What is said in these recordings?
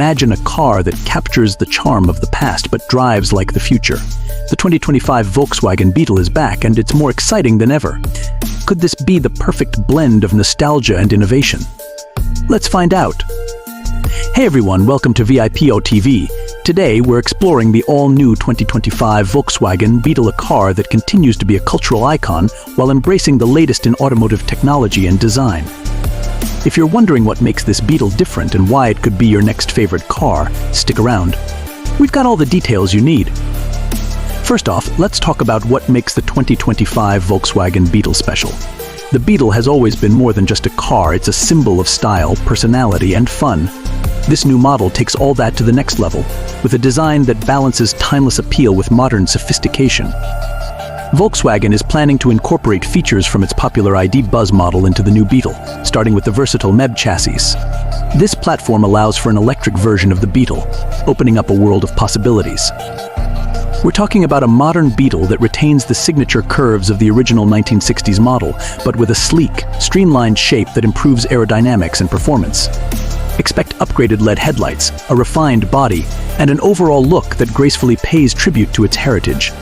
Imagine a car that captures the charm of the past but drives like the future. The 2025 Volkswagen Beetle is back, and it's more exciting than ever. Could this be the perfect blend of nostalgia and innovation? Let's find out. Hey everyone, welcome to VIPO TV. Today we're exploring the all-new 2025 Volkswagen Beetle, a car that continues to be a cultural icon while embracing the latest in automotive technology and design. If you're wondering what makes this Beetle different and why it could be your next favorite car, stick around. We've got all the details you need. First off, let's talk about what makes the 2025 Volkswagen Beetle special. The Beetle has always been more than just a car. It's a symbol of style, personality, and fun. This new model takes all that to the next level, with a design that balances timeless appeal with modern sophistication. Volkswagen is planning to incorporate features from its popular ID Buzz model into the new Beetle, starting with the versatile MEB chassis. This platform allows for an electric version of the Beetle, opening up a world of possibilities. We're talking about a modern Beetle that retains the signature curves of the original 1960s model, but with a sleek, streamlined shape that improves aerodynamics and performance. Expect upgraded LED headlights, a refined body, and an overall look that gracefully pays tribute to its heritage.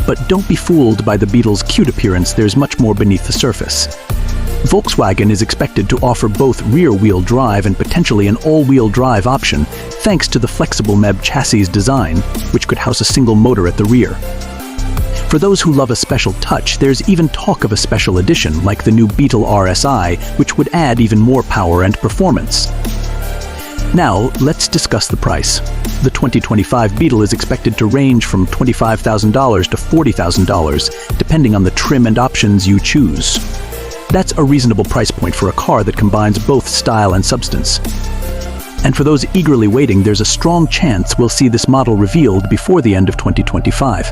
But don't be fooled by the Beetle's cute appearance. There's much more beneath the surface. Volkswagen is expected to offer both rear-wheel drive and potentially an all-wheel drive option, thanks to the flexible MEB chassis design, which could house a single motor at the rear. For those who love a special touch, there's even talk of a special edition like the new Beetle RSI, which would add even more power and performance. Now, let's discuss the price. The 2025 Beetle is expected to range from $25,000 to $40,000, depending on the trim and options you choose. That's a reasonable price point for a car that combines both style and substance. And for those eagerly waiting, there's a strong chance we'll see this model revealed before the end of 2025.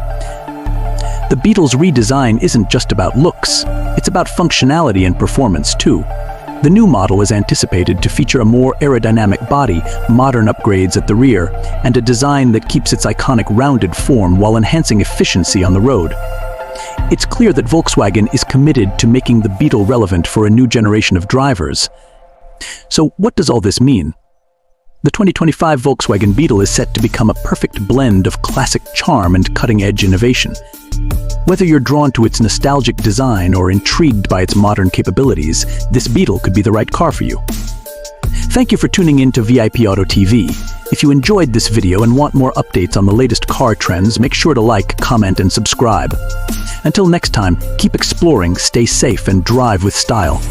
The Beetle's redesign isn't just about looks, it's about functionality and performance too. The new model is anticipated to feature a more aerodynamic body, modern upgrades at the rear, and a design that keeps its iconic rounded form while enhancing efficiency on the road. It's clear that Volkswagen is committed to making the Beetle relevant for a new generation of drivers. So what does all this mean? The 2025 Volkswagen Beetle is set to become a perfect blend of classic charm and cutting-edge innovation. Whether you're drawn to its nostalgic design or intrigued by its modern capabilities, this Beetle could be the right car for you. Thank you for tuning in to VIP Auto TV. If you enjoyed this video and want more updates on the latest car trends, make sure to like, comment, and subscribe. Until next time, keep exploring, stay safe, and drive with style.